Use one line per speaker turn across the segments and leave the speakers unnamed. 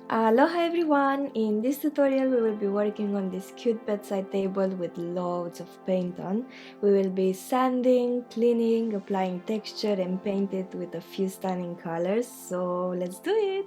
Aloha everyone! In this tutorial we will be working on this cute bedside table with loads of paint on. We will be sanding, cleaning, applying texture and paint it with a few stunning colors, so let's do it!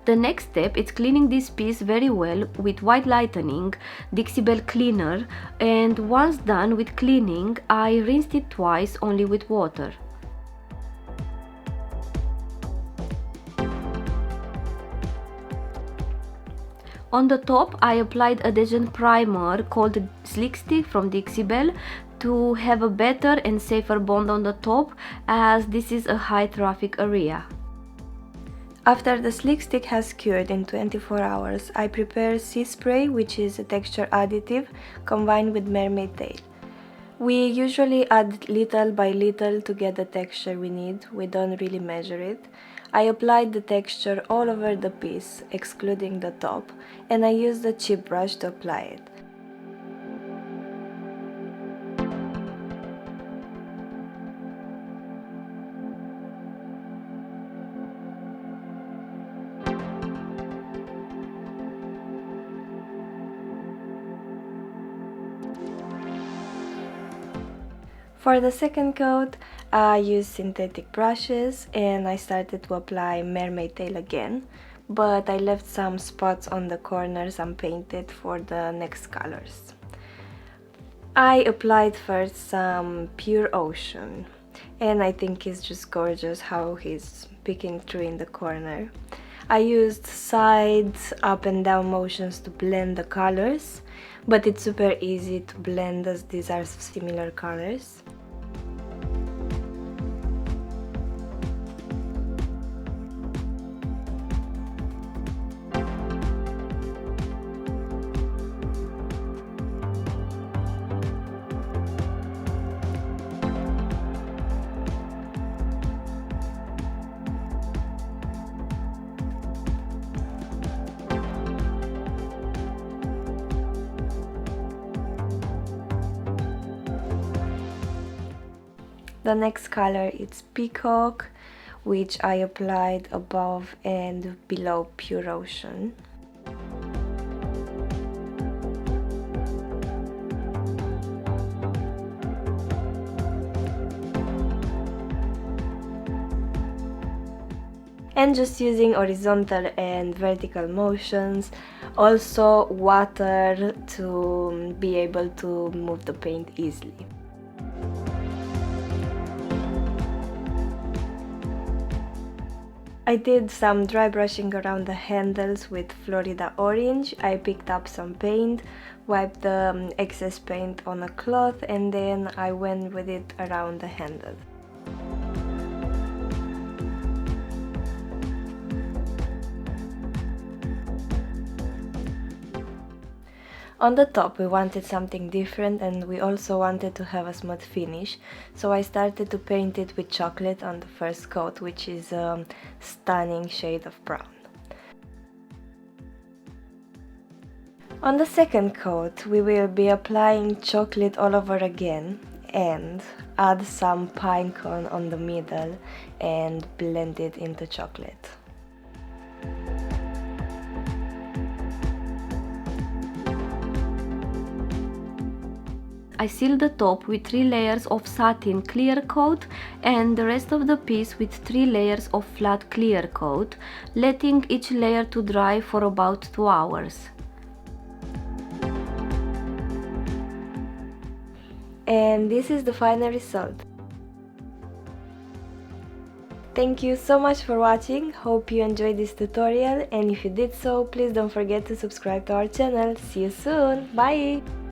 The next step is cleaning this piece very well with white lightening, Dixie Belle cleaner, and once done with cleaning, I rinsed it twice only with water. On the top I applied adhesion primer called Slick Stick from Dixie Belle to have a better and safer bond on the top, as this is a high traffic area.
After the slick stick has cured in 24 hours, I prepare sea spray, which is a texture additive combined with mermaid tail. We usually add little by little to get the texture we need, we don't really measure it. I applied the texture all over the piece, excluding the top, and I used a chip brush to apply it. For the second coat, I used synthetic brushes and I started to apply mermaid tail again, but I left some spots on the corners unpainted for the next colors. I applied first some pure ocean, and I think it's just gorgeous how he's peeking through in the corner. I used sides, up and down motions to blend the colors, but it's super easy to blend as these are similar colors. The next color is Peacock, which I applied above and below Pure Ocean. And just using horizontal and vertical motions, also water to be able to move the paint easily. I did some dry brushing around the handles with Florida Orange. I picked up some paint, wiped the excess paint on a cloth, and then I went with it around the handle. On the top we wanted something different, and we also wanted to have a smooth finish, so I started to paint it with chocolate on the first coat, which is a stunning shade of brown. On the second coat we will be applying chocolate all over again and add some pine cone on the middle and blend it into chocolate.
I sealed the top with 3 layers of satin clear coat and the rest of the piece with 3 layers of flat clear coat, letting each layer to dry for about 2 hours.
And this is the final result. Thank you so much for watching, hope you enjoyed this tutorial, and if you did so, please don't forget to subscribe to our channel. See you soon, bye!